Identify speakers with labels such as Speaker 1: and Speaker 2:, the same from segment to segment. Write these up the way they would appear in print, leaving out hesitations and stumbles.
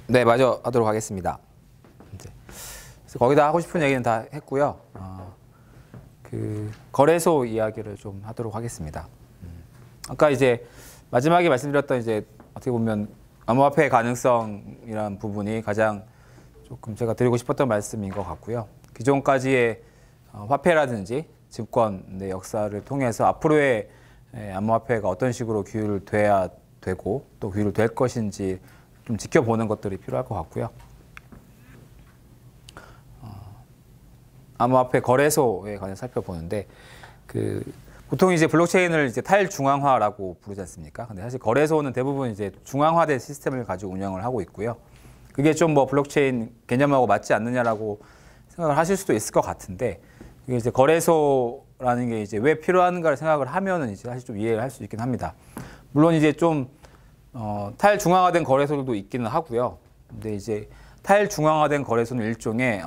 Speaker 1: 네, 마저 하도록 하겠습니다. 이제 그래서 거기다 하고 싶은 얘기는 다 했고요. 그 거래소 이야기를 좀 하도록 하겠습니다. 아까 이제 마지막에 말씀드렸던 이제 어떻게 보면 암호화폐 가능성이라는 부분이 가장 조금 제가 드리고 싶었던 말씀인 것 같고요. 기존까지의 화폐라든지 증권의 역사를 통해서 앞으로의 암호화폐가 어떤 식으로 규율돼야 되고 또 규율될 것인지 좀 지켜보는 것들이 필요할 것 같고요. 암호화폐 거래소에 관해 살펴보는데 보통 이제 블록체인을 이제 탈중앙화라고 부르지 않습니까? 근데 사실 거래소는 대부분 이제 중앙화된 시스템을 가지고 운영을 하고 있고요. 그게 좀 뭐 블록체인 개념하고 맞지 않느냐라고 생각을 하실 수도 있을 것 같은데, 이게 이제 거래소라는 게 이제 왜 필요한가를 생각을 하면은 이제 사실 좀 이해를 할 수 있긴 합니다. 물론 이제 좀 탈중앙화된 거래소도 있기는 하고요. 근데 이제 탈중앙화된 거래소는 일종의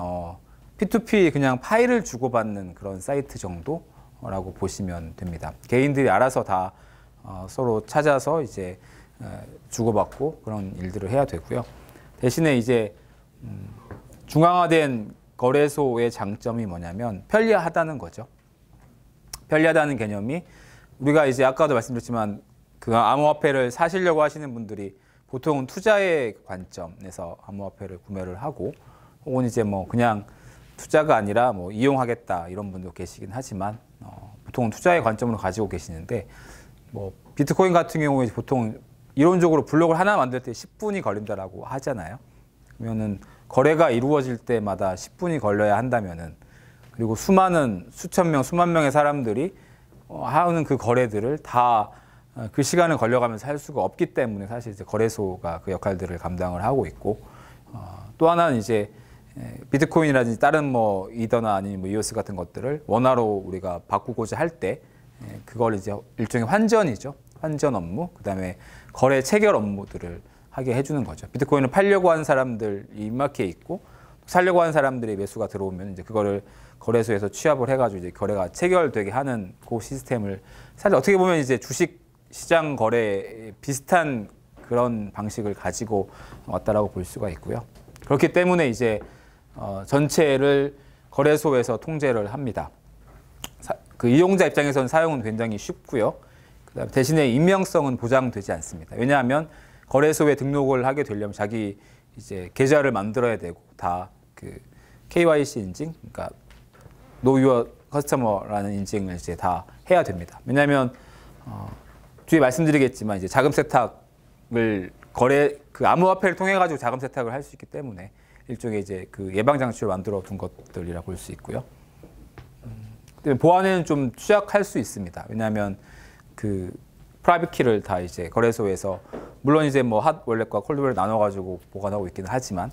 Speaker 1: P2P 그냥 파일을 주고받는 그런 사이트 정도라고 보시면 됩니다. 개인들이 알아서 다 서로 찾아서 이제 주고받고 그런 일들을 해야 되고요. 대신에 이제 중앙화된 거래소의 장점이 뭐냐면 편리하다는 거죠. 편리하다는 개념이 우리가 이제 아까도 말씀드렸지만 그 암호화폐를 사시려고 하시는 분들이 보통은 투자의 관점에서 암호화폐를 구매를 하고, 혹은 이제 뭐 그냥 투자가 아니라 뭐 이용하겠다 이런 분도 계시긴 하지만 보통은 투자의 관점으로 가지고 계시는데, 뭐 비트코인 같은 경우에 보통 이론적으로 블록을 하나 만들 때 10분이 걸린다라고 하잖아요. 그러면은 거래가 이루어질 때마다 10분이 걸려야 한다면은, 그리고 수천 명, 수만 명의 사람들이 하는 그 거래들을 다 그 시간을 걸려가면서 할 수가 없기 때문에 사실 이제 거래소가 그 역할들을 감당을 하고 있고, 또 하나는 이제 비트코인이라든지 다른 뭐 이더나 아니면 뭐 이오스 같은 것들을 원화로 우리가 바꾸고자 할 때 그걸 이제 일종의 환전이죠. 환전 업무, 그다음에 거래 체결 업무들을 하게 해주는 거죠. 비트코인을 팔려고 하는 사람들이 입마켓에 있고, 살려고 하는 사람들의 매수가 들어오면 이제 그거를 거래소에서 취합을 해가지고 이제 거래가 체결되게 하는 그 시스템을, 사실 어떻게 보면 이제 주식 시장 거래에 비슷한 그런 방식을 가지고 왔다라고 볼 수가 있고요. 그렇기 때문에 이제 전체를 거래소에서 통제를 합니다. 그 이용자 입장에서는 사용은 굉장히 쉽고요. 그다음에 대신에 익명성은 보장되지 않습니다. 왜냐하면 거래소에 등록을 하게 되려면 자기 이제 계좌를 만들어야 되고, 다 그 KYC 인증, 그러니까 Know Your Customer라는 인증을 이제 다 해야 됩니다. 왜냐하면 뒤에 말씀드리겠지만 이제 자금 세탁을 그 암호화폐를 통해 가지고 자금 세탁을 할 수 있기 때문에 일종의 이제 그 예방 장치를 만들어 둔 것들이라 볼 수 있고요. 보안에는 좀 취약할 수 있습니다. 왜냐하면 그 프라이빗 키를 다 이제 거래소에서, 물론 이제 뭐 핫 월렛과 콜드 월렛 나눠 가지고 보관하고 있기는 하지만,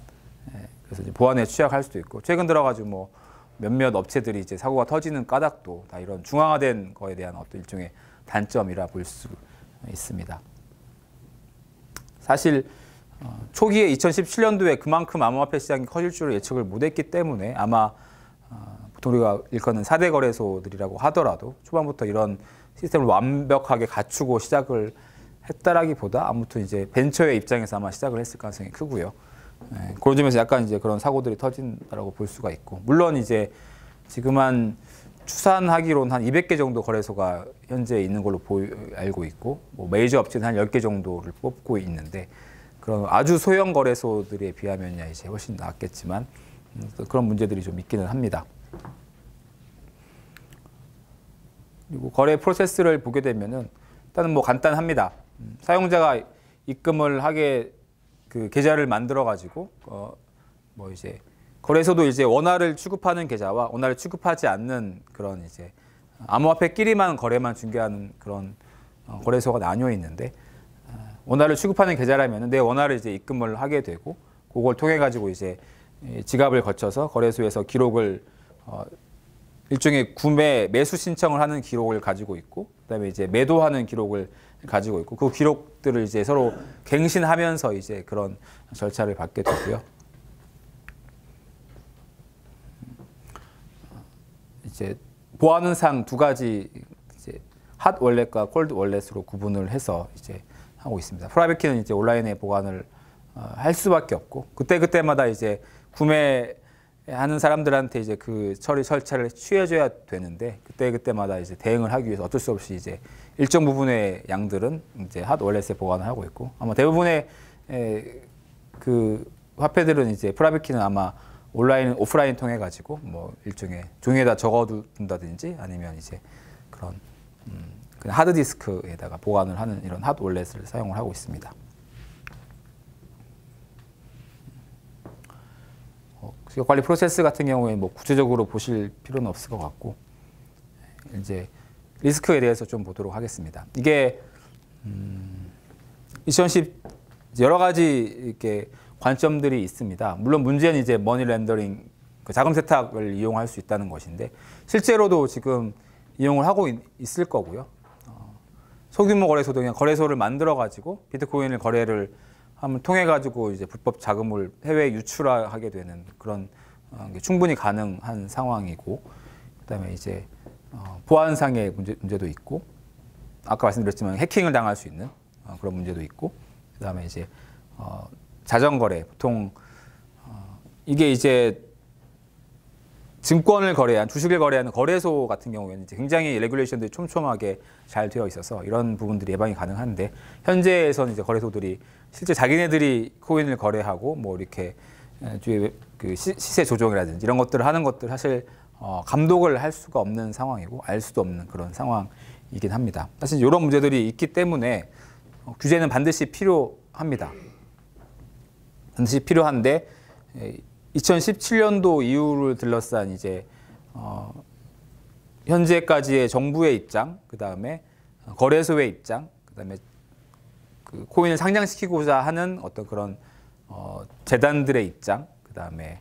Speaker 1: 그래서 이제 보안에 취약할 수도 있고, 최근 들어 가지고 뭐 몇몇 업체들이 이제 사고가 터지는 까닭도 다 이런 중앙화된 거에 대한 어떤 일종의 단점이라 볼 수 있습니다. 사실 초기에 2017년도에 그만큼 암호화폐 시장이 커질 줄을 예측을 못했기 때문에 아마 보통 우리가 일컫는 4대 거래소들이라고 하더라도 초반부터 이런 시스템을 완벽하게 갖추고 시작을 했다라기보다 아무튼 이제 벤처의 입장에서 아마 시작을 했을 가능성이 크고요. 그런 점에서 약간 이제 그런 사고들이 터진다라고 볼 수가 있고, 물론 이제 지금 한 추산하기로는 한 200개 정도 거래소가 현재 있는 걸로 알고 있고, 뭐 메이저 업체는 한 10개 정도를 뽑고 있는데, 그런 아주 소형 거래소들에 비하면야 이제 훨씬 낫겠지만 그런 문제들이 좀 있기는 합니다. 그리고 거래 프로세스를 보게 되면은 일단은 뭐 간단합니다. 사용자가 입금을 하게 그 계좌를 만들어 가지고 뭐 이제 거래소도 이제 원화를 취급하는 계좌와 원화를 취급하지 않는 그런 이제 암호화폐끼리만 거래만 중개하는 그런 거래소가 나뉘어 있는데, 원화를 취급하는 계좌라면 내 원화를 이제 입금을 하게 되고, 그걸 통해 가지고 이제 지갑을 거쳐서 거래소에서 기록을 일종의 매수 신청을 하는 기록을 가지고 있고, 그다음에 이제 매도하는 기록을 가지고 있고, 그 기록들을 이제 서로 갱신하면서 이제 그런 절차를 받게 되고요. 이제 보안은 상 두 가지 이제 핫 월렛과 콜드 월렛으로 구분을 해서 이제 하고 있습니다. 프라이빗 키는 이제 온라인에 보관을 할 수밖에 없고 그때마다 이제 구매하는 사람들한테 이제 그 처리 절차를 취해줘야 되는데 그때마다 이제 대응을 하기 위해서 어쩔 수 없이 이제 일정 부분의 양들은 이제 핫 월렛에 보관을 하고 있고 아마 대부분의 그 화폐들은 이제 프라이빗키는 아마 온라인, 오프라인 통해 가지고 뭐 일종의 종이에다 적어둔다든지 아니면 이제 그런 그냥 하드디스크에다가 보관을 하는 이런 핫 월렛을 사용을 하고 있습니다. 기업 관리 프로세스 같은 경우에 뭐 구체적으로 보실 필요는 없을 것 같고 이제 리스크에 대해서 좀 보도록 하겠습니다. 이게 2010 여러 가지 이렇게 관점들이 있습니다. 물론 문제는 이제 머니 렌더링, 그 자금 세탁을 이용할 수 있다는 것인데 실제로도 지금 이용을 하고 있을 거고요. 소규모 거래소도 그냥 거래소를 만들어 가지고 비트코인을 거래를 함을 통해 가지고 이제 불법 자금을 해외에 유출하게 되는 그런 게 충분히 가능한 상황이고, 그다음에 이제 보안상의 문제도 있고, 아까 말씀드렸지만 해킹을 당할 수 있는 그런 문제도 있고, 그다음에 이제 자전거래 보통 이게 이제 증권을 거래한 주식을 거래하는 거래소 같은 경우에는 이제 굉장히 레귤레이션들이 촘촘하게 잘 되어 있어서 이런 부분들이 예방이 가능한데 현재에서는 이제 거래소들이 실제 자기네들이 코인을 거래하고 뭐 이렇게 뒤에 그 시세 조정이라든지 이런 것들을 하는 것들 사실 감독을 할 수가 없는 상황이고 알 수도 없는 그런 상황이긴 합니다. 사실 이런 문제들이 있기 때문에 규제는 반드시 필요합니다. 반드시 필요한데 2017년도 이후를 둘러싼 이제 현재까지의 정부의 입장, 그 다음에 거래소의 입장, 그 다음에 그 코인을 상장시키고자 하는 어떤 그런 재단들의 입장, 그 다음에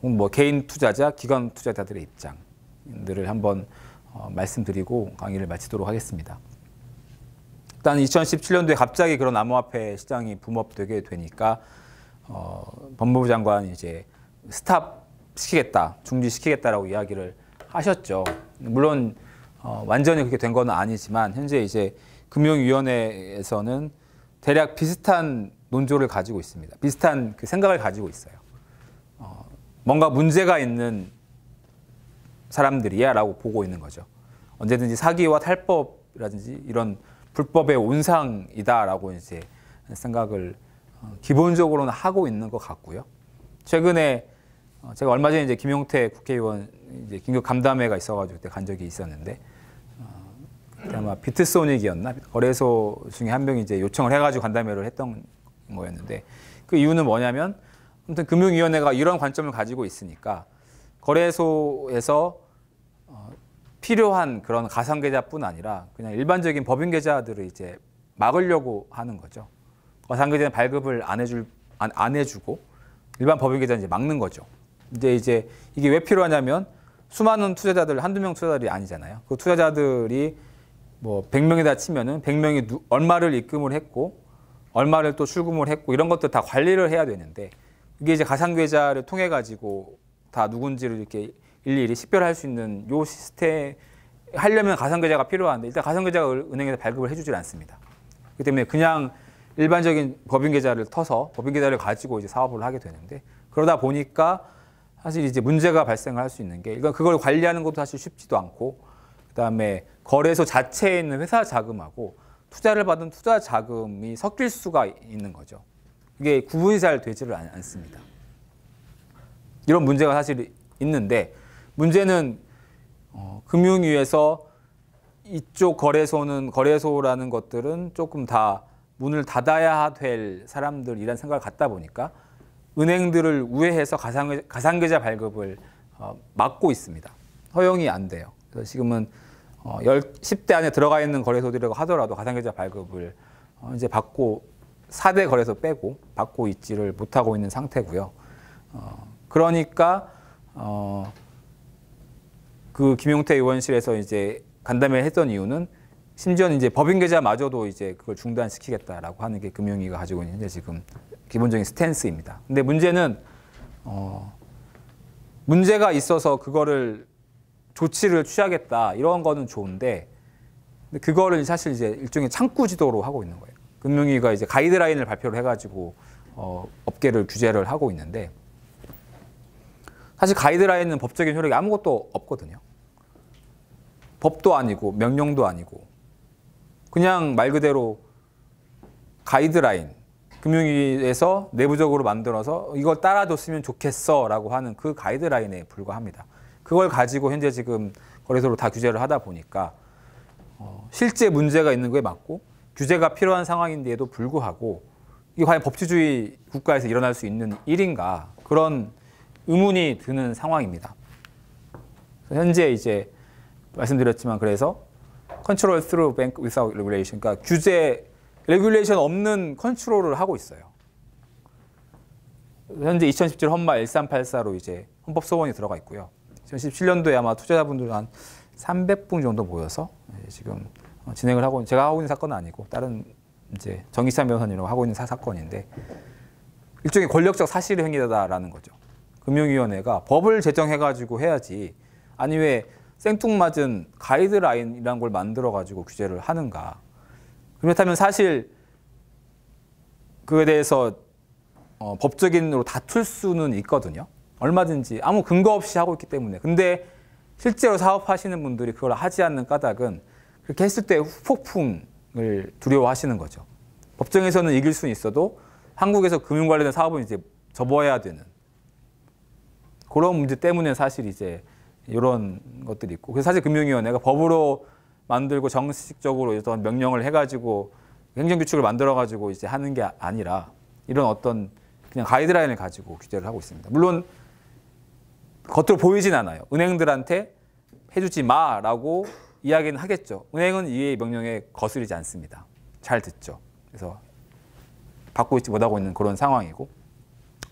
Speaker 1: 뭐 개인 투자자, 기관 투자자들의 입장들을 한번 말씀드리고 강의를 마치도록 하겠습니다. 일단 2017년도에 갑자기 그런 암호화폐 시장이 붐업되게 되니까 법무부 장관이 이제 스탑 시키겠다, 중지시키겠다라고 이야기를 하셨죠. 물론 완전히 그렇게 된 건 아니지만 현재 이제 금융위원회에서는 대략 비슷한 논조를 가지고 있습니다. 비슷한 그 생각을 가지고 있어요. 뭔가 문제가 있는 사람들이야라고 보고 있는 거죠. 언제든지 사기와 탈법이라든지 이런 불법의 온상이다라고 이제 생각을 기본적으로는 하고 있는 것 같고요. 최근에 제가 얼마 전에 이제 김용태 국회의원 이제 긴급 간담회가 있어가지고 그때 간 적이 있었는데 그때 아마 비트소닉이었나 거래소 중에 한 명이 이제 요청을 해가지고 간담회를 했던 거였는데 그 이유는 뭐냐면 아무튼 금융위원회가 이런 관점을 가지고 있으니까 거래소에서 필요한 그런 가상 계좌뿐 아니라 그냥 일반적인 법인 계좌들을 이제 막으려고 하는 거죠. 가상 계좌는 발급을 안 해주고 일반 법인 계좌는 이제 막는 거죠. 이제 이게 왜 필요하냐면 수많은 투자자들 한두 명 투자자들이 아니잖아요. 그 투자자들이 뭐 100명이다 치면은 100명이 얼마를 입금을 했고 얼마를 또 출금을 했고 이런 것들 다 관리를 해야 되는데 이게 이제 가상 계좌를 통해 가지고 다 누군지를 이렇게 일일이 식별할 수 있는 요 시스템 하려면 가상 계좌가 필요한데 일단 가상 계좌가 은행에서 발급을 해주질 않습니다. 그렇기 때문에 그냥 일반적인 법인 계좌를 터서 법인 계좌를 가지고 이제 사업을 하게 되는데 그러다 보니까 사실 이제 문제가 발생을 할 수 있는 게 이건 그걸 관리하는 것도 사실 쉽지도 않고 그다음에 거래소 자체에 있는 회사 자금하고 투자를 받은 투자 자금이 섞일 수가 있는 거죠. 이게 구분이 잘 되지를 않습니다. 이런 문제가 사실 있는데 문제는 금융위에서 이쪽 거래소라는 것들은 조금 다 문을 닫아야 될 사람들이란 생각을 갖다 보니까 은행들을 우회해서 가상계좌 발급을 막고 있습니다. 허용이 안 돼요. 그래서 지금은 10대 안에 들어가 있는 거래소들이라고 하더라도 가상계좌 발급을 이제 받고 4대 거래소 빼고 받고 있지를 못하고 있는 상태고요. 그러니까 그 김용태 의원실에서 이제 간담회를 했던 이유는 심지어는 이제 법인 계좌마저도 이제 그걸 중단시키겠다라고 하는 게 금융위가 가지고 있는 현재 지금 기본적인 스탠스입니다. 근데 문제는 문제가 있어서 그거를 조치를 취하겠다 이런 거는 좋은데 근데 그거를 사실 이제 일종의 창구 지도로 하고 있는 거예요. 금융위가 이제 가이드라인을 발표를 해가지고 업계를 규제를 하고 있는데 사실 가이드라인은 법적인 효력이 아무것도 없거든요. 법도 아니고 명령도 아니고 그냥 말 그대로 가이드라인, 금융위에서 내부적으로 만들어서 이걸 따라줬으면 좋겠어 라고 하는 그 가이드라인에 불과합니다. 그걸 가지고 현재 지금 거래소로 다 규제를 하다 보니까 실제 문제가 있는 거에 맞고 규제가 필요한 상황인데도 불구하고 이게 과연 법치주의 국가에서 일어날 수 있는 일인가 그런 의문이 드는 상황입니다. 현재 이제 말씀드렸지만 그래서 컨트롤 through bank without regulation, 그러니까 규제, 레귤레이션 없는 컨트롤을 하고 있어요. 현재 2017 헌마 1384로 이제 헌법 소원이 들어가 있고요. 2017년도에 아마 투자자분들 한 300분 정도 모여서 지금 진행을 하고, 제가 하고 있는 사건은 아니고 다른 이제 정기찬 변호사님이라고 하고 있는 사건인데 일종의 권력적 사실 행위다라는 거죠. 금융위원회가 법을 제정해가지고 해야지, 아니 왜 생뚱맞은 가이드라인이라는 걸 만들어가지고 규제를 하는가. 그렇다면 사실 그에 대해서 법적인으로 다툴 수는 있거든요. 얼마든지 아무 근거 없이 하고 있기 때문에. 근데 실제로 사업하시는 분들이 그걸 하지 않는 까닭은 그렇게 했을 때 후폭풍을 두려워하시는 거죠. 법정에서는 이길 수는 있어도 한국에서 금융 관련된 사업은 이제 접어야 되는 그런 문제 때문에 사실 이제 이런 것들이 있고, 그래서 사실 금융위원회가 법으로 만들고 정식적으로 어떤 명령을 해가지고 행정규칙을 만들어가지고 이제 하는 게 아니라 이런 어떤 그냥 가이드라인을 가지고 규제를 하고 있습니다. 물론 겉으로 보이진 않아요. 은행들한테 해주지 마라고 이야기는 하겠죠. 은행은 이 명령에 거스르지 않습니다. 잘 듣죠. 그래서 받고 있지 못하고 있는 그런 상황이고,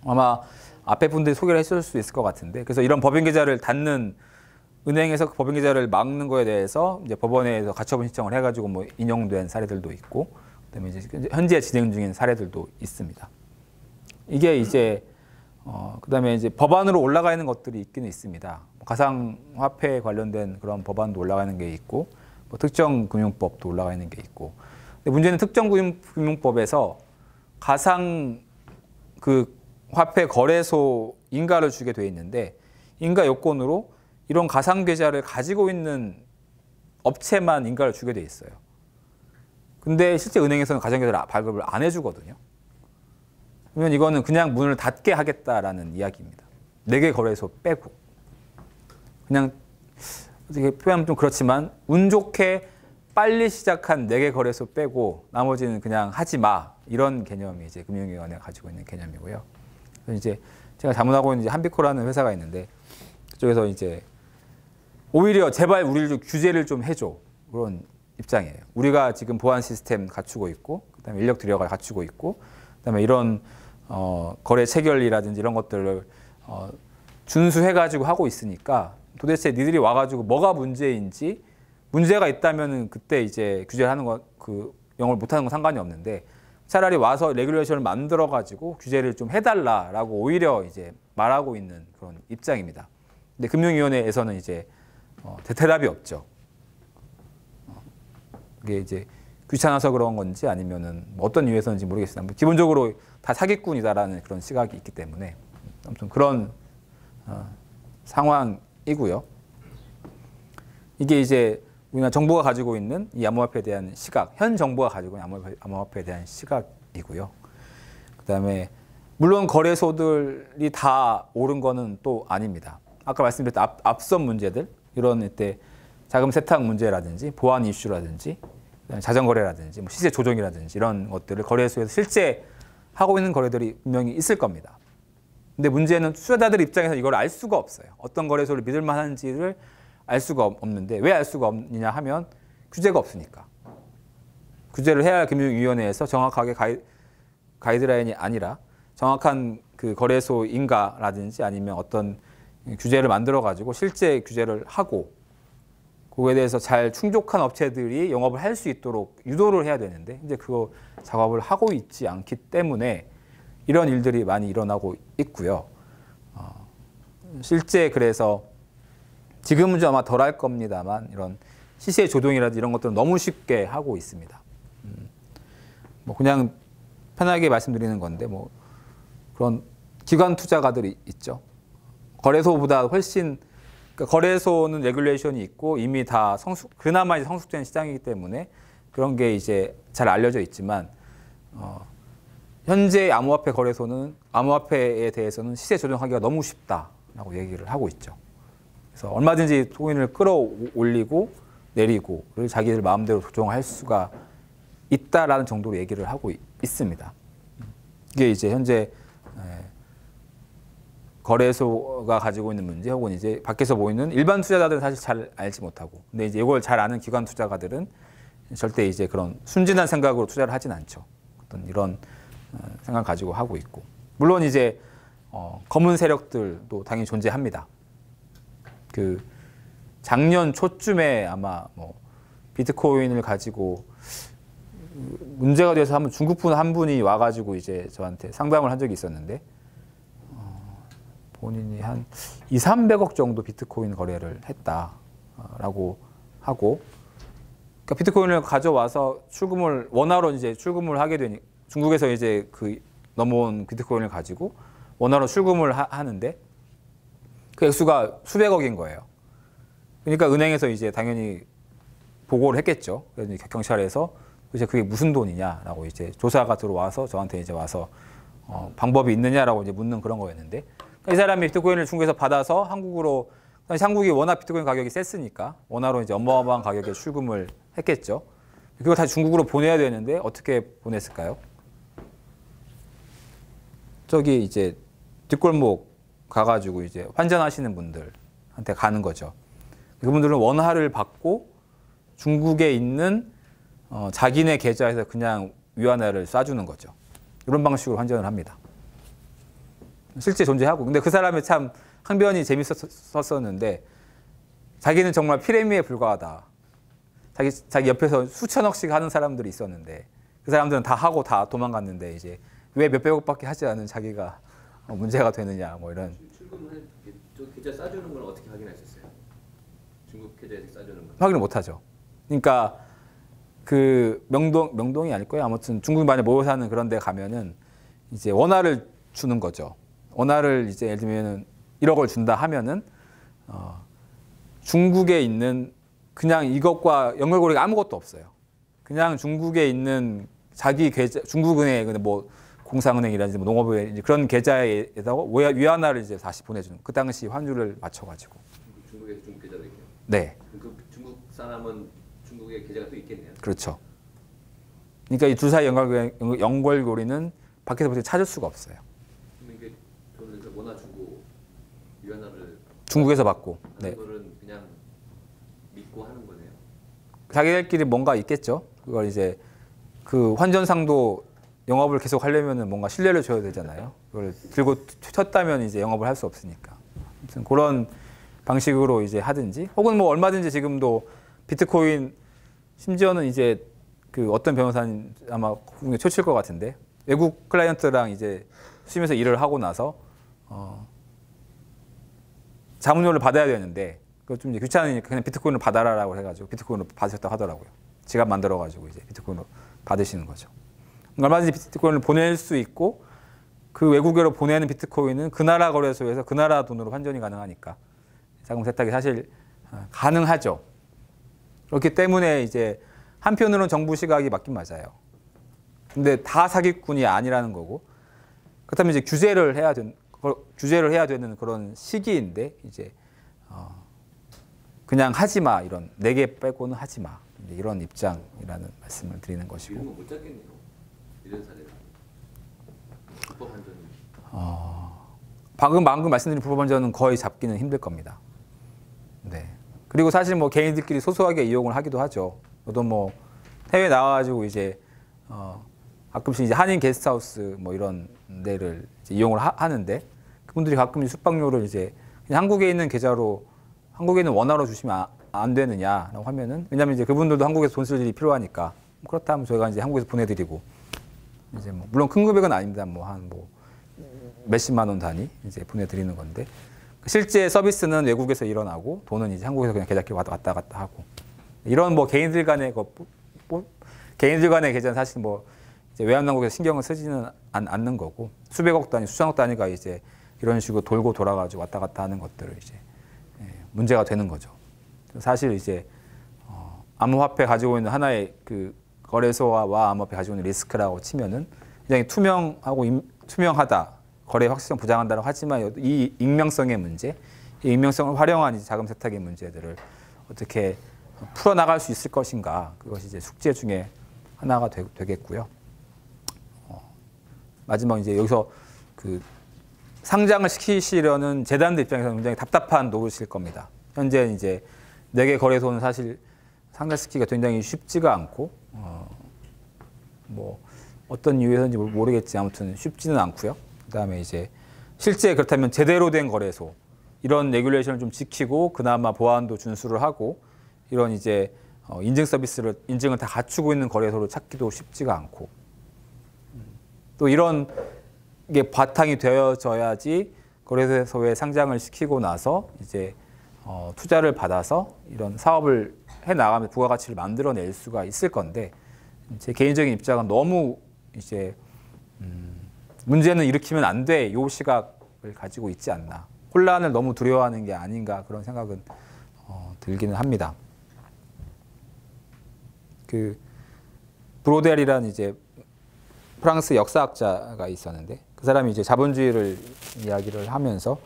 Speaker 1: 아마 앞에 분들이 소개를 해줄 수 있을 것 같은데, 그래서 이런 법인계좌를 닫는, 은행에서 법인계좌를 막는 거에 대해서 이제 법원에서 가처분 신청을 해가지고 뭐 인용된 사례들도 있고, 그다음에 이제 현재 진행 중인 사례들도 있습니다. 이게 이제 그다음에 이제 법안으로 올라가 있는 것들이 있기는 있습니다. 가상화폐 관련된 그런 법안도 올라가 있는 게 있고, 뭐 특정금융법도 올라가 있는 게 있고. 근데 문제는 특정금융법에서 가상 그 화폐 거래소 인가를 주게 돼 있는데, 인가 요건으로 이런 가상 계좌를 가지고 있는 업체만 인가를 주게 돼 있어요. 근데 실제 은행에서는 가상 계좌를 발급을 안 해주거든요. 그러면 이거는 그냥 문을 닫게 하겠다라는 이야기입니다. 4개 거래소 빼고. 그냥 어떻게 표현하면 좀 그렇지만 운 좋게 빨리 시작한 4개 거래소 빼고 나머지는 그냥 하지 마, 이런 개념이 이제 금융위원회가 가지고 있는 개념이고요. 그래서 이제 제가 자문하고 있는 한비코라는 회사가 있는데, 그쪽에서 이제 오히려 제발 우리를 좀 규제를 좀 해줘, 그런 입장이에요. 우리가 지금 보안 시스템 갖추고 있고, 그다음에 인력 들여가 갖추고 있고, 그다음에 이런 거래 체결이라든지 이런 것들을 준수해가지고 하고 있으니까 도대체 니들이 와가지고 뭐가 문제인지, 문제가 있다면은 그때 이제 규제를 하는 거, 그 영업을 못하는 건 상관이 없는데, 차라리 와서 레귤레이션을 만들어가지고 규제를 좀 해달라라고 오히려 이제 말하고 있는 그런 입장입니다. 근데 금융위원회에서는 이제 대답이 없죠. 그게 이제 귀찮아서 그런 건지 아니면은 어떤 이유에서인지 모르겠습니다. 기본적으로 다 사기꾼이다라는 그런 시각이 있기 때문에 아무튼 그런 상황이고요. 이게 이제 우리나라 정부가 가지고 있는 이 암호화폐에 대한 시각, 현 정부가 가지고 있는 암호화폐에 대한 시각이고요. 그다음에 물론 거래소들이 다 옳은 거는 또 아닙니다. 아까 말씀드렸던 앞선 문제들, 이런 때 자금 세탁 문제라든지 보안 이슈라든지 자전거래라든지 뭐 시세 조정이라든지 이런 것들을 거래소에서 실제 하고 있는 거래들이 분명히 있을 겁니다. 근데 문제는 투자자들 입장에서 이걸 알 수가 없어요. 어떤 거래소를 믿을 만한지를 알 수가 없는데, 왜 알 수가 없느냐 하면 규제가 없으니까. 규제를 해야 할 금융위원회에서 정확하게 가이드라인이 아니라 정확한 그 거래소 인가라든지 아니면 어떤 규제를 만들어 가지고 실제 규제를 하고, 그거에 대해서 잘 충족한 업체들이 영업을 할 수 있도록 유도를 해야 되는데, 이제 그거 작업을 하고 있지 않기 때문에 이런 일들이 많이 일어나고 있고요. 실제 그래서 지금은 좀 아마 덜 할 겁니다만 이런 시세 조정이라든지 이런 것들은 너무 쉽게 하고 있습니다. 뭐 그냥 편하게 말씀드리는 건데, 뭐 그런 기관 투자가들이 있죠. 거래소보다 훨씬 그러니까 거래소는 레귤레이션이 있고 이미 다 그나마 이제 성숙된 시장이기 때문에 그런 게 이제 잘 알려져 있지만 현재 암호화폐 거래소는 암호화폐에 대해서는 시세 조정하기가 너무 쉽다라고 얘기를 하고 있죠. 그래서 얼마든지 코인을 끌어올리고 내리고를 자기들 마음대로 조정할 수가 있다라는 정도로 얘기를 하고 있습니다. 이게 이제 현재 거래소가 가지고 있는 문제 혹은 이제 밖에서 보이는 일반 투자자들은 사실 잘 알지 못하고 근데 이제 이걸 잘 아는 기관 투자가들은 절대 이제 그런 순진한 생각으로 투자를 하진 않죠. 어떤 이런 생각 가지고 하고 있고 물론 이제 검은 세력들도 당연히 존재합니다. 그 작년 초쯤에 아마 뭐 비트코인을 가지고 문제가 돼서 한번 중국 분 한 분이 와가지고 이제 저한테 상담을 한 적이 있었는데 본인이 한 200~300억 정도 비트코인 거래를 했다라고 하고 그러니까 비트코인을 가져와서 출금을 원화로 이제 출금을 하게 되니 중국에서 이제 그 넘어온 비트코인을 가지고 원화로 출금을 하는데 그 액수가 수백억인 거예요. 그러니까 은행에서 이제 당연히 보고를 했겠죠. 그래서 경찰에서 이제 그게 무슨 돈이냐라고 이제 조사가 들어와서 저한테 이제 와서 방법이 있느냐라고 이제 묻는 그런 거였는데 이 사람이 비트코인을 중국에서 받아서 한국으로 한국이 워낙 비트코인 가격이 셌으니까 원화로 이제 어마어마한 가격에 출금을 했겠죠. 그걸 다시 중국으로 보내야 되는데 어떻게 보냈을까요? 저기 이제 뒷골목 가가지고 이제 환전하시는 분들한테 가는 거죠. 그분들은 원화를 받고 중국에 있는 자기네 계좌에서 그냥 위안화를 쏴주는 거죠. 이런 방식으로 환전을 합니다. 실제 존재하고. 근데 그 사람이 참 항변이 재밌었었는데 자기는 정말 피레미에 불과하다. 자기 옆에서 수천억씩 하는 사람들이 있었는데 그 사람들은 다 하고 다 도망갔는데 이제 왜 몇백억밖에 하지 않은 자기가 문제가 되느냐 뭐 이런.
Speaker 2: 출금을 저 계좌 싸주는 건 어떻게 확인하셨어요? 중국 계좌에서 싸주는 건?
Speaker 1: 확인을 못하죠. 그러니까 그 명동이 아닐 거예요. 아무튼 중국 많이 모여 사는 그런 데 가면은 이제 원화를 주는 거죠. 원화를 이제 예를 들면은 1억을 준다 하면은 중국에 있는 그냥 이것과 연결고리가 아무것도 없어요. 그냥 중국에 있는 자기 계좌, 중국은행, 뭐 공상은행이라든지 뭐 농업은행 그런 계좌에다가 위안화를 이제 다시 보내주는 그 당시 환율을 맞춰가지고.
Speaker 2: 중국에서 중국 계좌도 있네요.
Speaker 1: 네.
Speaker 2: 그 중국 사람은 중국에 계좌가 또 있겠네요.
Speaker 1: 그렇죠. 그러니까 이 두 사이 연결고리는 밖에서 볼 때 찾을 수가 없어요.
Speaker 2: 그럼 이게 돈을 원화 주고 위안화를
Speaker 1: 중국에서 받고.
Speaker 2: 네.
Speaker 1: 네.
Speaker 2: 거는 그냥 믿고 하는 거네요.
Speaker 1: 자기들끼리 뭔가 있겠죠. 그걸 이제 그 환전상도 영업을 계속 하려면은 뭔가 신뢰를 줘야 되잖아요. 그걸 들고 튀었다면 이제 영업을 할 수 없으니까. 아무튼 그런 방식으로 이제 하든지 혹은 뭐 얼마든지 지금도 비트코인 심지어는 이제 그 어떤 변호사님 아마 국내 최초일 것 같은데 외국 클라이언트랑 이제 수임해서 일을 하고 나서 자문료를 받아야 되는데 그거 좀 이제 귀찮으니까 그냥 비트코인을 받아라라고 해가지고 비트코인을 받으셨다고 하더라고요. 지갑 만들어가지고 이제 비트코인으로 받으시는 거죠. 얼마든지 비트코인을 보낼 수 있고 그 외국으로 보내는 비트코인은 그 나라 거래소에서 그 나라 돈으로 환전이 가능하니까 자금 세탁이 사실 가능하죠. 그렇기 때문에 이제 한편으로는 정부 시각이 맞긴 맞아요. 근데 다 사기꾼이 아니라는 거고 그렇다면 이제 규제를 해야 되는 그런 시기인데 이제 그냥 하지 마 이런 4개 빼고는 하지 마 이런 입장이라는 말씀을 드리는 것이고.
Speaker 2: 이런 못 잡겠네요. 이런 사례는 불법 환전.
Speaker 1: 방금 말씀드린 불법 환전은 거의 잡기는 힘들 겁니다. 네. 그리고 사실 뭐 개인들끼리 소소하게 이용을 하기도 하죠. 저도 뭐 해외 나와가지고 이제 가끔씩 이제 한인 게스트하우스 뭐 이런 데를 이제 이용을 하는데 그분들이 가끔 숙박료를 이제 그냥 한국에 있는 계좌로 한국에 있는 원화로 주시면 안 되느냐라고 하면은 왜냐면 이제 그분들도 한국에서 돈 쓸 일이 필요하니까 그렇다면 저희가 이제 한국에서 보내드리고 이제 뭐 물론 큰 금액은 아닙니다. 뭐 한 뭐 몇십만 원 단위 이제 보내드리는 건데 실제 서비스는 외국에서 일어나고 돈은 이제 한국에서 그냥 계좌끼리 왔다 갔다 하고 이런 뭐 개인들 간의 계좌는 사실 뭐 이제 외환당국에서 신경을 쓰지는 않는 거고 수백억 단위, 수천억 단위가 이제 이런 식으로 돌고 돌아가지고 왔다 갔다 하는 것들을 이제 문제가 되는 거죠. 사실 이제 암호화폐 가지고 있는 하나의 그 거래소와 암호화폐 가지고 있는 리스크라고 치면은 굉장히 투명하다, 거래 확실성 보장한다고 하지만 이 익명성의 문제, 이 익명성을 활용한 이제 자금 세탁의 문제들을 어떻게 풀어나갈 수 있을 것인가, 그것이 이제 숙제 중에 하나가 되겠고요. 마지막 이제 여기서 그 상장을 시키시려는 재단들 입장에서는 굉장히 답답한 노릇일 겁니다. 현재 이제 4개 거래소는 사실 상장시키기가 굉장히 쉽지가 않고 뭐 어떤 이유에서인지 모르겠지 아무튼 쉽지는 않고요. 그다음에 이제 실제 그렇다면 제대로 된 거래소 이런 레귤레이션을 좀 지키고 그나마 보안도 준수를 하고 이런 이제 인증을 다 갖추고 있는 거래소를 찾기도 쉽지가 않고 또 이런 게 바탕이 되어져야지 거래소에 상장을 시키고 나서 이제 투자를 받아서 이런 사업을 해 나가면 부가가치를 만들어낼 수가 있을 건데 제 개인적인 입장은 너무 이제 문제는 일으키면 안 돼 요 시각을 가지고 있지 않나, 혼란을 너무 두려워하는 게 아닌가 그런 생각은 들기는 합니다. 그 브로델이라는 이제 프랑스 역사학자가 있었는데 그 사람이 이제 자본주의를 이야기를 하면서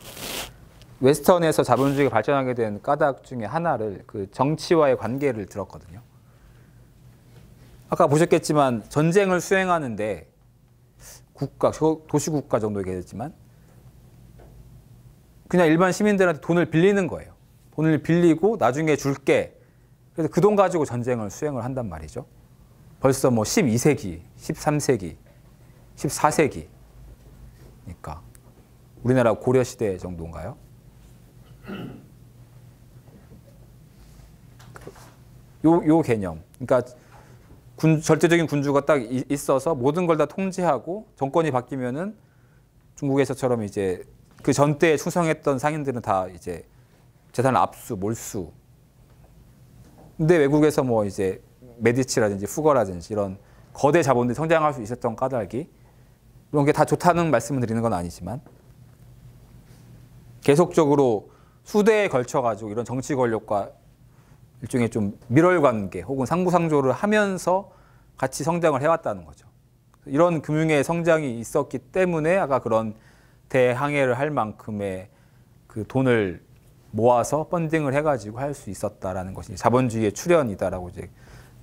Speaker 1: 웨스턴에서 자본주의가 발전하게 된 까닭 중에 하나를 그 정치와의 관계를 들었거든요. 아까 보셨겠지만 전쟁을 수행하는데 국가, 도시국가 정도 얘기했지만 그냥 일반 시민들한테 돈을 빌리는 거예요. 돈을 빌리고 나중에 줄게. 그래서 그 돈 가지고 전쟁을 수행을 한단 말이죠. 벌써 뭐 12세기, 13세기, 14세기. 그러니까 우리나라 고려시대 정도인가요? 요 개념. 그러니까 절대적인 군주가 딱 있어서 모든 걸 다 통제하고 정권이 바뀌면은 중국에서처럼 이제 그 전때에 충성했던 상인들은 다 이제 재산을 압수, 몰수. 근데 외국에서 뭐 이제 메디치라든지 후거라든지 이런 거대 자본들이 성장할 수 있었던 까닭이 이런 게 다 좋다는 말씀을 드리는 건 아니지만 계속적으로 수대에 걸쳐가지고 이런 정치 권력과 일종의 좀 밀월 관계 혹은 상부상조를 하면서 같이 성장을 해왔다는 거죠. 이런 금융의 성장이 있었기 때문에 아까 그런 대항해를 할 만큼의 그 돈을 모아서 펀딩을 해가지고 할 수 있었다라는 것이 자본주의의 출현이다라고 이제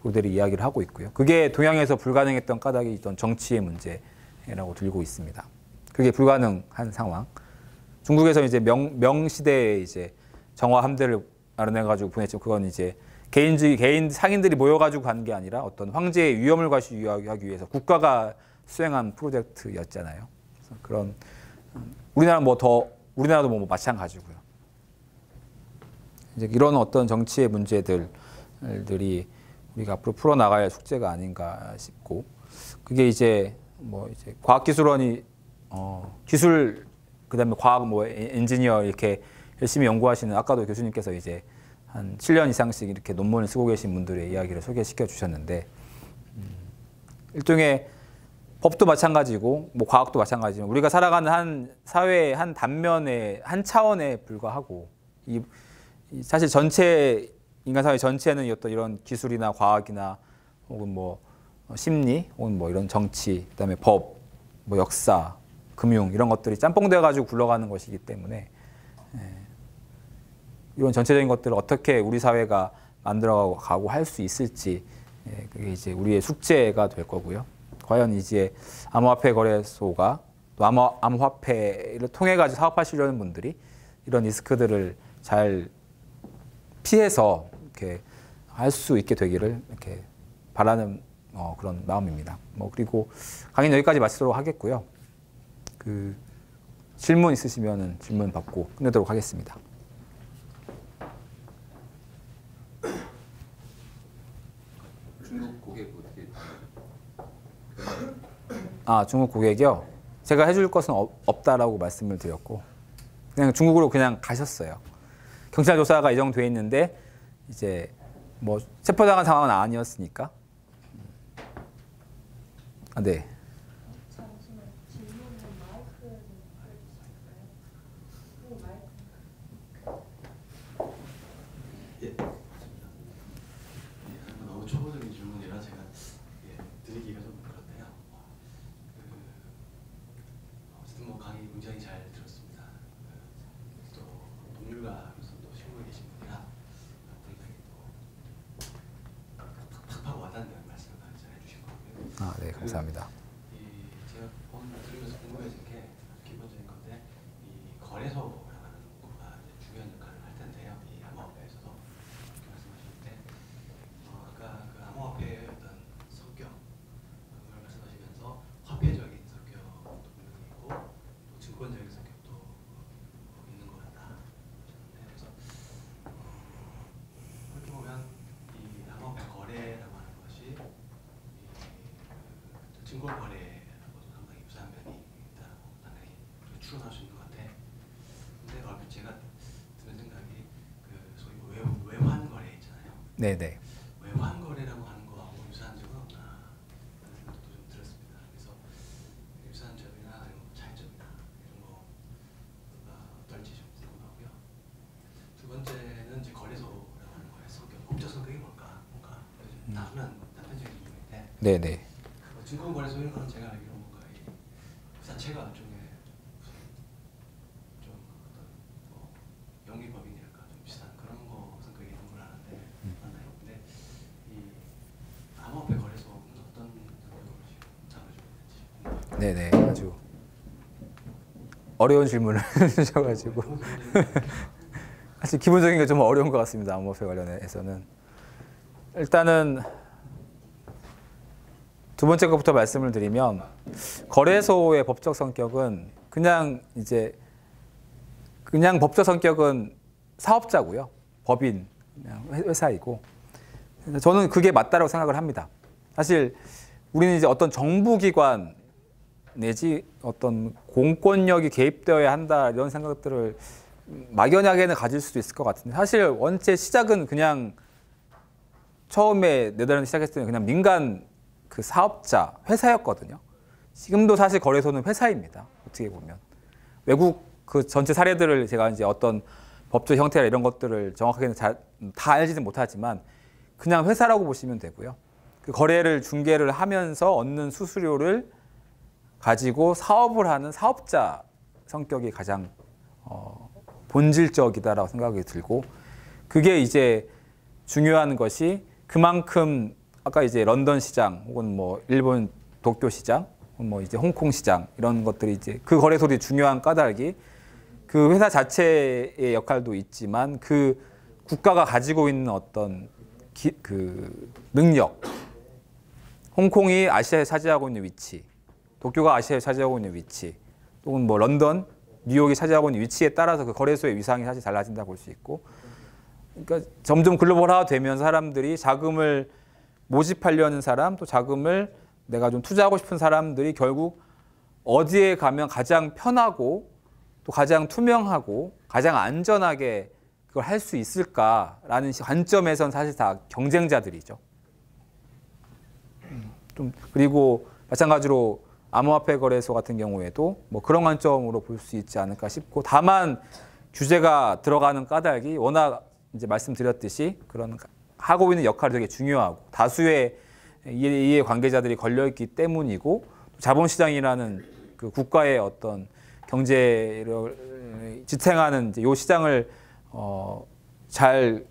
Speaker 1: 그들이 이야기를 하고 있고요. 그게 동양에서 불가능했던 까닭이 있던 정치의 문제라고 들고 있습니다. 그게 불가능한 상황. 중국에서 이제 명시대에 이제 정화 함대를 마련해가지고 보냈죠. 그건 이제 개인 상인들이 모여가지고 간 게 아니라 어떤 황제의 위엄을 과시하기 위해서 국가가 수행한 프로젝트였잖아요. 그래서 그런 우리나라도 뭐 마찬가지고요. 이제 이런 어떤 정치의 문제들이 우리가 앞으로 풀어나가야 할 숙제가 아닌가 싶고, 그게 이제 뭐 이제 과학기술원이 기술 그다음에 과학 뭐 엔지니어 이렇게 열심히 연구하시는 아까도 교수님께서 이제 한 7년 이상씩 이렇게 논문을 쓰고 계신 분들의 이야기를 소개시켜 주셨는데 일종의 법도 마찬가지고 뭐 과학도 마찬가지지만 우리가 살아가는 한 사회의 한 단면의 한 차원에 불과하고 사실 전체 인간 사회 전체는 어떤 이런 기술이나 과학이나 혹은 뭐 심리 혹은 뭐 이런 정치 그다음에 법, 뭐 역사, 금융 이런 것들이 짬뽕돼 가지고 굴러가는 것이기 때문에 이런 전체적인 것들을 어떻게 우리 사회가 만들어가고 할 수 있을지 그게 이제 우리의 숙제가 될 거고요. 과연 이제 암호화폐 거래소가 또 암호화폐를 통해 가지고 사업하시려는 분들이 이런 리스크들을 잘 피해서 이렇게 할 수 있게 되기를 이렇게 바라는 그런 마음입니다. 뭐 그리고 강의는 여기까지 마치도록 하겠고요. 그 질문 있으시면은 질문 받고 끝내도록 하겠습니다.
Speaker 2: 중국 고객 어떻게?
Speaker 1: 중국 고객이요. 제가 해줄 것은 없다라고 말씀을 드렸고 그냥 중국으로 그냥 가셨어요. 경찰 조사가 예정돼 있는데 이제 뭐 체포당한 상황은 아니었으니까 아, 네.
Speaker 3: 잠시만 질문은 마이크를 알려주실까요? 마이크.
Speaker 4: 예, 맞습니다. 예, 너무 초보적인 질문이라 제가 드리기가 좀 그런데요. 어쨌든 뭐 강의 굉장히 잘 들었습니다. 또 법률가로서 또 실무에 계신 분이라 굉장히 또 팍팍하고 와닿는 말씀을 잘 해주신 거고요.
Speaker 1: 아, 네, 감사합니다.
Speaker 4: 제가 오늘 들으면서 궁금해진 게 기본적인 건데 이 거래소라는 부가 중요한 역할을 할 텐데요. 이 암호화폐에서도 이렇게 말씀하실 때 아까 그 암호화폐의 어떤 성격을 말씀하시면서 화폐적인 성격도 분명히 있고 또 증권적인 성격도 있는 것 같다 하셨는데 그래서 그렇게 보면 이 암호화폐 거래라고 하는 것이 증권 거래하고도 상당히 유사한 면이 있다고 당연히 추론할 수 있는 것 같아. 근데 얼핏 제가 드는 생각이 그 소위 외환 거래 있잖아요.
Speaker 1: 네네.
Speaker 4: 외환 거래라고 하는 거하고 유사한 점은 없나 하는 생각도 좀 들었습니다. 그래서 유사한 점이나 아니면 차이점이나 이런 거가 어떨지 좀 궁금하고요. 두 번째는 이제 거래소라고 하는 거의 성격, 법적 성격이 뭔가 단편적인 질문인데.
Speaker 1: 네네.
Speaker 4: 증권 거래소 이런 거는 제가 알기로 뭔가 이 자체가 일종의 좀 어떤 뭐 영리법인이랄까 좀 비슷한 그런 거 성격이 있는 걸 아는데 맞나요? 근데 이 암호화폐 거래소는 어떤 성격으로 지금 다뤄지고 있는지.
Speaker 1: 네네. 아주 어려운 질문을 주셔가지고 사실 기본적인 게 좀 어려운 것 같습니다. 암호화폐 관련해서는 일단은 두 번째 것부터 말씀을 드리면 거래소의 법적 성격은 그냥 법적 성격은 사업자고요. 법인, 그냥 회사이고 저는 그게 맞다라고 생각을 합니다. 사실 우리는 이제 어떤 정부기관 내지 어떤 공권력이 개입되어야 한다 이런 생각들을 막연하게는 가질 수도 있을 것 같은데 사실 원체 시작은 그냥 처음에 네덜란드 시작했을 때는 그냥 민간 그 사업자, 회사였거든요. 지금도 사실 거래소는 회사입니다. 어떻게 보면. 외국 그 전체 사례들을 제가 이제 어떤 법적 형태나 이런 것들을 정확하게는 다 알지는 못하지만 그냥 회사라고 보시면 되고요. 그 거래를 중개를 하면서 얻는 수수료를 가지고 사업을 하는 사업자 성격이 가장 본질적이다라고 생각이 들고 그게 이제 중요한 것이 그만큼 아까 이제 런던 시장 혹은 뭐 일본 도쿄 시장 혹은 뭐 이제 홍콩 시장 이런 것들이 이제 그 거래소들이 중요한 까닭이 그 회사 자체의 역할도 있지만 그 국가가 가지고 있는 어떤 그 능력 홍콩이 아시아에 차지하고 있는 위치 도쿄가 아시아에 차지하고 있는 위치 혹은 뭐 런던 뉴욕이 차지하고 있는 위치에 따라서 그 거래소의 위상이 사실 달라진다고 볼 수 있고 그러니까 점점 글로벌화 되면서 사람들이 자금을 모집하려는 사람 또 자금을 내가 좀 투자하고 싶은 사람들이 결국 어디에 가면 가장 편하고 또 가장 투명하고 가장 안전하게 그걸 할 수 있을까라는 관점에선 사실 다 경쟁자들이죠. 좀 그리고 마찬가지로 암호화폐 거래소 같은 경우에도 뭐 그런 관점으로 볼 수 있지 않을까 싶고 다만 규제가 들어가는 까닭이 워낙 이제 말씀드렸듯이 그런 하고 있는 역할이 되게 중요하고 다수의 이해 관계자들이 걸려있기 때문이고 자본시장이라는 그 국가의 어떤 경제를 지탱하는 이제 이 시장을 잘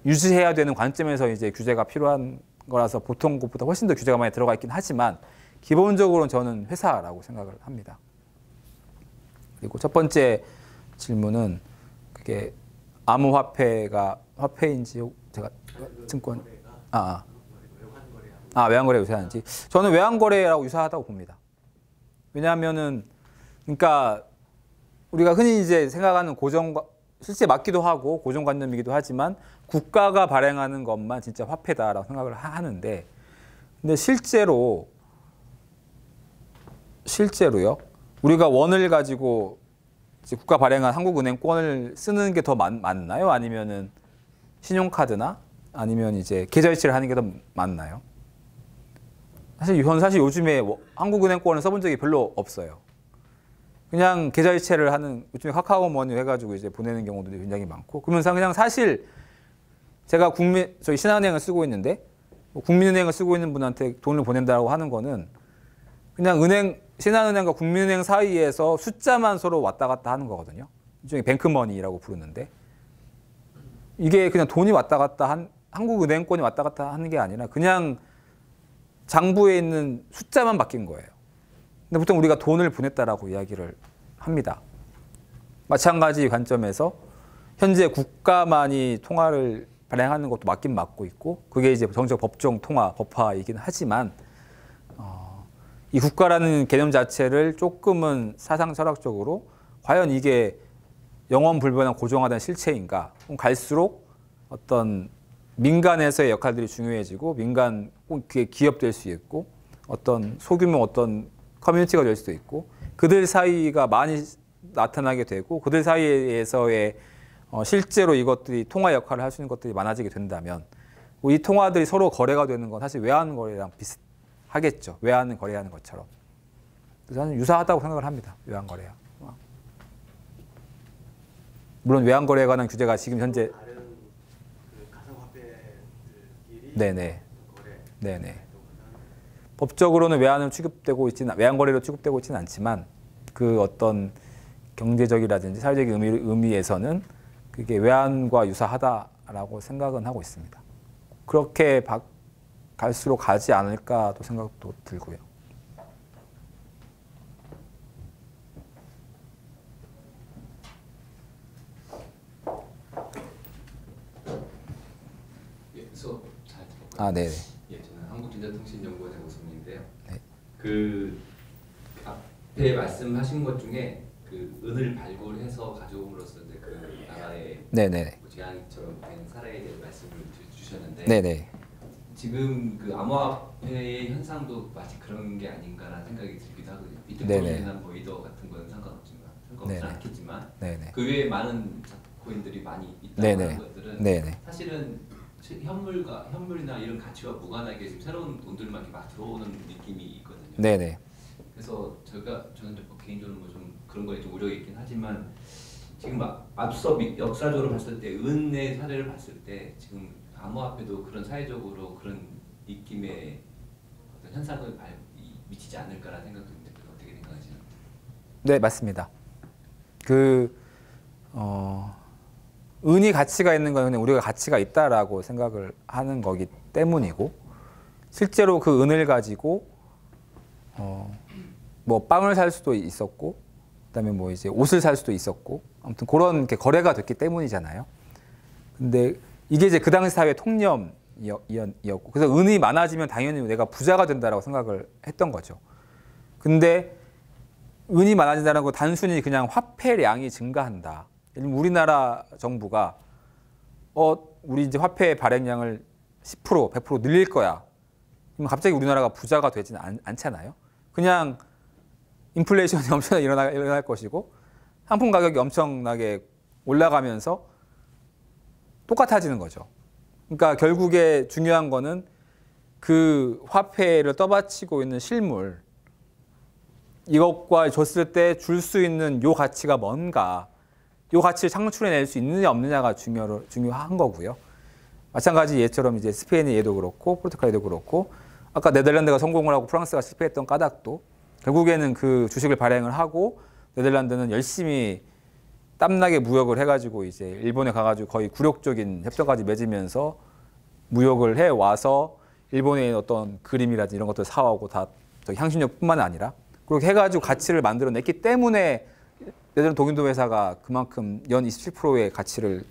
Speaker 1: 유지해야 되는 관점에서 이제 규제가 필요한 거라서 보통 것보다 훨씬 더 규제가 많이 들어가 있긴 하지만 기본적으로는 저는 회사라고 생각을 합니다. 그리고 첫 번째 질문은 그게 암호화폐가 화폐인지 제가 증권 외환거래 유사한지 저는 외환거래라고 유사하다고 봅니다. 왜냐하면은 그러니까 우리가 흔히 이제 생각하는 실제 맞기도 하고 고정관념이기도 하지만 국가가 발행하는 것만 진짜 화폐다라고 생각을 하는데 근데 실제로요 우리가 원을 가지고 이제 국가 발행한 한국은행권을 쓰는 게 더 맞나요? 아니면은 신용카드나 아니면 이제 계좌이체를 하는 게 더 맞나요? 사실 요즘에 한국은행권을 써본 적이 별로 없어요. 그냥 계좌이체를 하는 요즘에 카카오머니 해가지고 이제 보내는 경우도 굉장히 많고 그러면서 그냥 사실 제가 저희 신한은행을 쓰고 있는데 국민은행을 쓰고 있는 분한테 돈을 보낸다고 하는 거는 그냥 신한은행과 국민은행 사이에서 숫자만 서로 왔다 갔다 하는 거거든요. 일종의 뱅크머니라고 부르는데 이게 그냥 돈이 왔다 갔다 한국은행권이 왔다 갔다 하는 게 아니라 그냥 장부에 있는 숫자만 바뀐 거예요. 근데 보통 우리가 돈을 보냈다라고 이야기를 합니다. 마찬가지 관점에서 현재 국가만이 통화를 발행하는 것도 맞긴 맞고 있고 그게 이제 정책 법정 통화 법화이긴 하지만 이 국가라는 개념 자체를 조금은 사상 철학적으로 과연 이게 영원 불변한 고정화된 실체인가? 갈수록 어떤 민간에서의 역할들이 중요해지고 민간 그게 기업될 수 있고 어떤 소규모 어떤 커뮤니티가 될 수도 있고 그들 사이가 많이 나타나게 되고 그들 사이에서의 실제로 이것들이 통화 역할을 할 수 있는 것들이 많아지게 된다면 이 통화들이 서로 거래가 되는 건 사실 외환 거래랑 비슷하겠죠. 외환은 거래하는 것처럼. 그래서 저는 유사하다고 생각을 합니다. 외환 거래야. 물론 외환 거래에 관한 규제가 지금 현재
Speaker 4: 다른 그 가상화폐들끼리
Speaker 1: 네네.
Speaker 4: 거래.
Speaker 1: 네네. 법적으로는 외환 거래로 취급되고 있지는 않지만 그 어떤 경제적이라든지 사회적인 의미에서는 그게 외환과 유사하다라고 생각은 하고 있습니다. 그렇게 갈수록 가지 않을까도 생각도 들고요.
Speaker 2: 예, 수업 잘 들었고요.
Speaker 1: 아, 네.
Speaker 2: 예, 저는 한국전자통신연구원의 오승민인데요.
Speaker 1: 네.
Speaker 2: 그 앞에 말씀하신 것 중에 그 은을 발굴해서 가져옴으로써 이제 그 나라의
Speaker 1: 네네.
Speaker 2: 뭐 재앙처럼 된 사례에 대해 말씀을 주셨는데
Speaker 1: 네네.
Speaker 2: 지금 그 암호화폐의 현상도 마치 그런 게 아닌가라는 생각이 들기도 하거든요.
Speaker 1: 네네.
Speaker 2: 비트코인이나 뭐 이더 같은 건 상관없지
Speaker 1: 네네.
Speaker 2: 않겠지만
Speaker 1: 네네.
Speaker 2: 그 외에 많은 코인들이 많이
Speaker 1: 네네.
Speaker 2: 있다는 것들은
Speaker 1: 네네.
Speaker 2: 사실은 현물이나 이런 가치와 무관하게 지금 새로운 돈들만 이렇게 막 들어오는 느낌이 있거든요.
Speaker 1: 네네.
Speaker 2: 그래서 저는 뭐 개인적으로 뭐 좀 그런 거에 좀 우려가 있긴 하지만 지금 막 앞서 역사적으로 봤을 때 은의 사례를 봤을 때 지금 암호화폐도 그런 사회적으로 그런 느낌의 어떤 현상을 미치지 않을까라는 생각도 있는데 어떻게 생각하시나요?
Speaker 1: 네, 맞습니다. 은이 가치가 있는 건 그냥 우리가 가치가 있다라고 생각을 하는 거기 때문이고 실제로 그 은을 가지고 뭐 빵을 살 수도 있었고 그다음에 뭐 이제 옷을 살 수도 있었고 아무튼 그런 이렇게 거래가 됐기 때문이잖아요. 근데 이게 이제 그 당시 사회 통념이었고 그래서 은이 많아지면 당연히 내가 부자가 된다라고 생각을 했던 거죠. 근데 은이 많아진다는 건 단순히 그냥 화폐량이 증가한다. 예를 들면 우리나라 정부가 우리 이제 화폐 발행량을 10%, 100% 늘릴 거야. 그럼 갑자기 우리나라가 부자가 되지는 않잖아요. 그냥 인플레이션이 엄청나게 일어날 것이고 상품 가격이 엄청나게 올라가면서 똑같아지는 거죠. 그러니까 결국에 중요한 거는 그 화폐를 떠받치고 있는 실물 이것과 줬을 때 줄 수 있는 요 가치가 뭔가 요 가치를 창출해낼 수 있느냐 없느냐가 중요한 거고요. 마찬가지 예처럼 이제 스페인의 예도 그렇고 포르투갈의 예도 그렇고 아까 네덜란드가 성공을 하고 프랑스가 실패했던 까닭도 결국에는 그 주식을 발행을 하고 네덜란드는 열심히 땀나게 무역을 해가지고 이제 일본에 가가지고 거의 굴욕적인 협정까지 맺으면서 무역을 해 와서 일본의 어떤 그림이라든지 이런 것들 사오고 다 향신료뿐만 아니라 그렇게 해가지고 가치를 만들어냈기 때문에 네덜란드 독일도 회사가 그만큼 연 27%의 가치를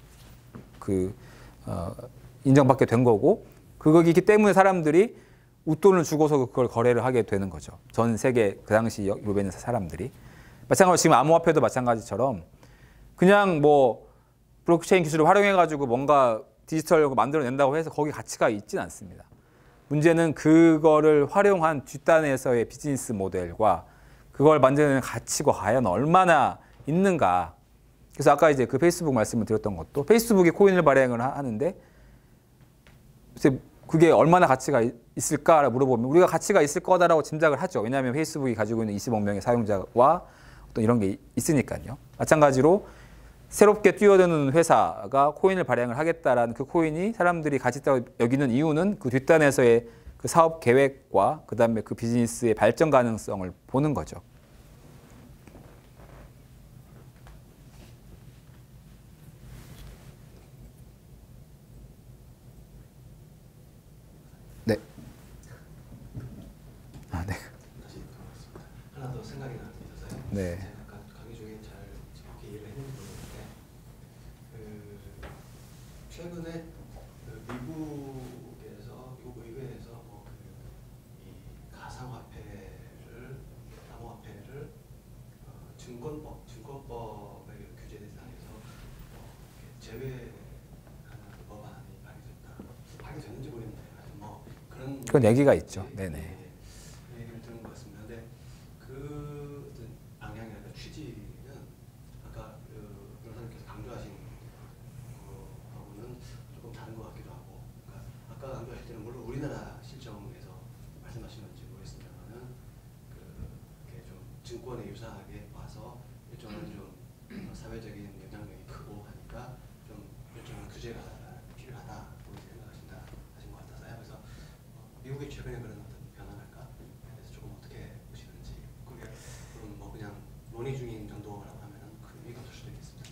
Speaker 1: 인정받게 된 거고 그거기 때문에 사람들이 웃돈을 주고서 그걸 거래를 하게 되는 거죠. 전 세계 그 당시 유럽에 있는 사람들이. 마찬가지로 지금 암호화폐도 마찬가지처럼 그냥 뭐 블록체인 기술을 활용해가지고 뭔가 디지털로 만들어낸다고 해서 거기 가치가 있지는 않습니다. 문제는 그거를 활용한 뒷단에서의 비즈니스 모델과 그걸 만드는 가치가 과연 얼마나 있는가. 그래서 아까 이제 그 페이스북 말씀을 드렸던 것도 페이스북이 코인을 발행을 하는데 그게 얼마나 가치가 있을까라고 물어보면 우리가 가치가 있을 거다라고 짐작을 하죠. 왜냐하면 페이스북이 가지고 있는 20억 명의 사용자와 어떤 이런 게 있으니까요. 마찬가지로 새롭게 뛰어드는 회사가 코인을 발행을 하겠다라는 그 코인이 사람들이 가치 있다고 여기는 이유는 그 뒷단에서의 그 사업 계획과 그다음에 그 비즈니스의 발전 가능성을 보는 거죠. 네. 아, 네.
Speaker 4: 다시 돌아왔습니다. 하나 더 생각이 나는 게 있어서요.
Speaker 1: 네.
Speaker 4: 제가 아까 강의 중에 잘 정확히 이해를 했는지 모르겠는데 최근에 미국에서 미국 의회에서 이 가상화폐를 암호화폐를 증권법의 규제 대상에서 제외하는 법안이 발의됐는지 모르겠는데 하여튼 뭐
Speaker 1: 그런 얘기가 있죠. 네네.
Speaker 4: 얘기를 들은 것 같습니다. 근데 그 어떤 방향이나 취지는 아까 변호사님께서 강조하신 거하고는 조금 다른 것 같기도 하고, 그러니까 아까 강조하실 때는 물론 우리나라 실정에서 말씀하시는지 모르겠습니다만은 그게 좀 증권에 유사하게 와서 일종의 좀 사회적인 영향력이 크고 하니까 좀 일종의 규제가 필요하다고 생각하신다 하신 것 같아서요. 그래서 미국이 최근에 그런 어떤 변화랄까에 대해서 조금 어떻게 보시는지, 그게 그럼 뭐 그냥 논의 중인 정도라고 하면은 큰 의미가 없을 수도 있겠습니다.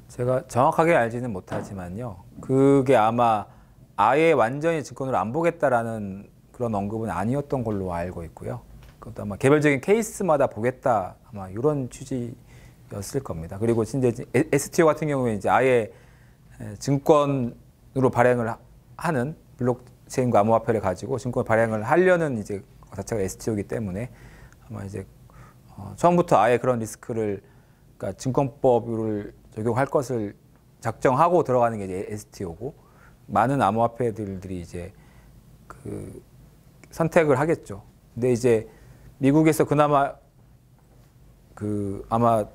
Speaker 1: 제가 정확하게 알지는 못하지만요. 그게 아마 아예 완전히 증권으로 안 보겠다라는 그런 언급은 아니었던 걸로 알고 있고요. 그것도 아마 개별적인 케이스마다 보겠다 아마 이런 취지였을 겁니다. 그리고 이제 STO 같은 경우에 이제 아예 증권으로 발행을 하는 블록체인과 암호화폐를 가지고 증권 발행을 하려는 이제 그 자체가 STO이기 때문에 아마 이제 처음부터 아예 그런 리스크를 그러니까 증권법을 적용할 것을 작정하고 들어가는 게 이제 STO고 많은 암호화폐들이 이제 그 선택을 하겠죠. 근데 이제 미국에서 그나마 그 아마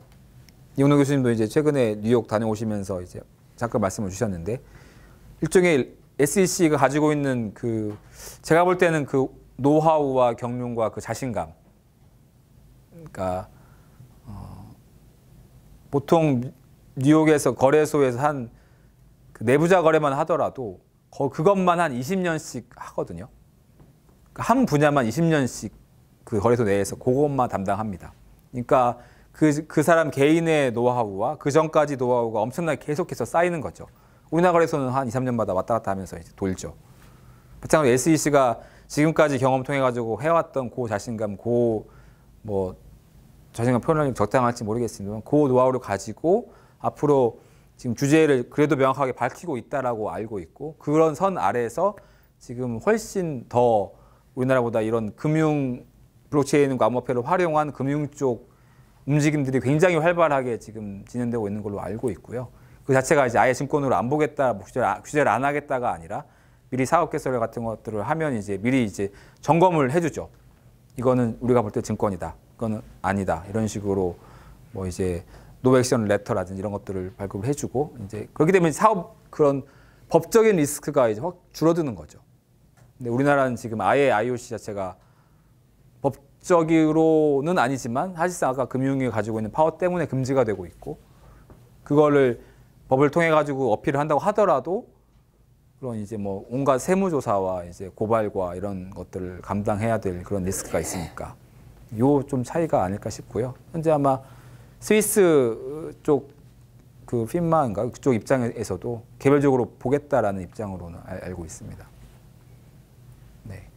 Speaker 1: 이원호 교수님도 이제 최근에 뉴욕 다녀오시면서 이제 잠깐 말씀을 주셨는데 일종의 SEC가 가지고 있는 그 제가 볼 때는 그 노하우와 경륜과 그 자신감, 그러니까 보통 뉴욕에서 거래소에서 한 그 내부자 거래만 하더라도 그것만 한 20년씩 하거든요. 그러니까 한 분야만 20년씩 그 거래소 내에서 그것만 담당합니다. 그러니까 그 사람 개인의 노하우와 그 전까지 노하우가 엄청나게 계속해서 쌓이는 거죠. 우리나라 거래소는 한 2, 3년마다 왔다 갔다 하면서 이제 돌죠. 마찬가지로 SEC가 지금까지 경험 통해 가지고 해왔던 그 자신감, 뭐 자신감 표현하기 적당할지 모르겠습니다만 그 노하우를 가지고 앞으로 지금 주제를 그래도 명확하게 밝히고 있다라고 알고 있고 그런 선 아래에서 지금 훨씬 더 우리나라보다 이런 금융 블록체인과 암호화폐를 활용한 금융 쪽 움직임들이 굉장히 활발하게 지금 진행되고 있는 걸로 알고 있고요. 그 자체가 이제 아예 증권으로 안 보겠다, 규제를 안 하겠다가 아니라 미리 사업 개설 같은 것들을 하면 이제 미리 이제 점검을 해주죠. 이거는 우리가 볼 때 증권이다, 이거는 아니다 이런 식으로 뭐 이제 노 액션 레터라든지 이런 것들을 발급을 해주고 이제 그렇게 되면 사업 그런 법적인 리스크가 이제 확 줄어드는 거죠. 근데 우리나라는 지금 아예 IOC 자체가 법적으로는 아니지만 사실상 아까 금융위가 가지고 있는 파워 때문에 금지가 되고 있고 그거를 법을 통해 가지고 어필을 한다고 하더라도 그런 이제 뭐 온갖 세무조사와 이제 고발과 이런 것들을 감당해야 될 그런 리스크가 있으니까 요 좀 차이가 아닐까 싶고요. 현재 아마 스위스 쪽 그 핀마인가 그쪽 입장에서도 개별적으로 보겠다라는 입장으로는 알고 있습니다. 네.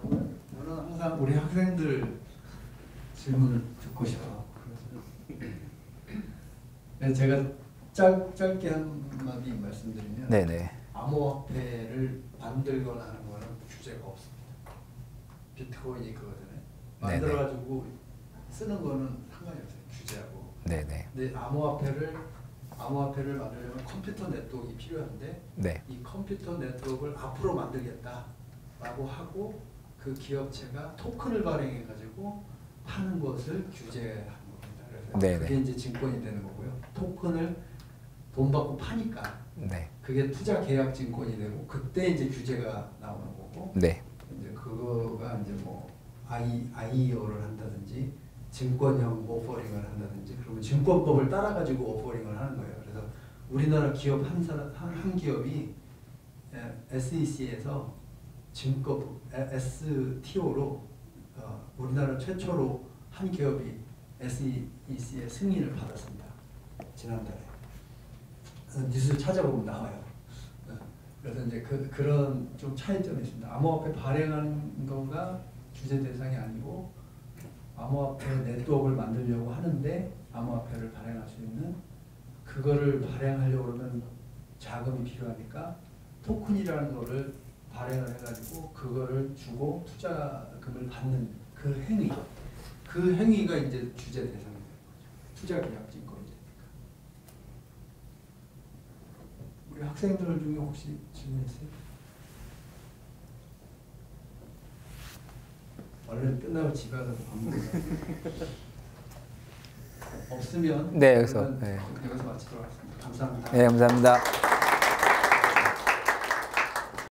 Speaker 5: 저는 항상 우리 학생들 질문을 듣고 싶어요. 그래서 제가 짧게 한마디 말씀드리면
Speaker 1: 네네.
Speaker 5: 암호화폐를 만들거나 하는 거는 규제가 없습니다. 비트코인이 그거잖아요. 만들어가지고 쓰는 거는 상관이 없어요. 규제하고.
Speaker 1: 네네.
Speaker 5: 근데 암호화폐를 만들려면 컴퓨터 네트워크가 필요한데
Speaker 1: 네.
Speaker 5: 이 컴퓨터 네트워크를 앞으로 만들겠다라고 하고 그 기업체가 토큰을 발행해가지고 파는 것을 규제하는 겁니다. 그래서
Speaker 1: 네네.
Speaker 5: 그게 이제 증권이 되는 거고요. 토큰을 돈 받고 파니까
Speaker 1: 네.
Speaker 5: 그게 투자 계약 증권이 되고 그때 이제 규제가 나오는 거고
Speaker 1: 네.
Speaker 5: 이제 그거가 이제 뭐 IEO를 한다든지 증권형 오퍼링을 한다든지 그러면 증권법을 따라 가지고 오퍼링을 하는 거예요. 그래서 우리나라 기업 한 기업이 SEC에서 증권 STO로 우리나라 최초로 한 기업이 SEC의 승인을 받았습니다. 지난달에 뉴스 찾아보면 나와요. 그래서 이제 그런 좀 차이점이 있습니다. 암호화폐 발행하는 거가 규제 대상이 아니고 암호화폐 네트워크를 만들려고 하는데 암호화폐를 발행할 수 있는 그거를 발행하려고 그러면 자금이 필요하니까 토큰이라는 거를 발행을 해가지고 그거를 주고 투자금을 받는 그 행위가 이제 규제 대상이 되는 거죠. 투자 계약 증권이 되니까. 우리 학생들 중에 혹시 질문 있어요? 얼른 끝나고 집에 가서 밥 먹어요. 없으면
Speaker 1: 네, 여기서, 네.
Speaker 5: 여기서 마치도록 하겠습니다. 감사합니다.
Speaker 1: 네, 감사합니다.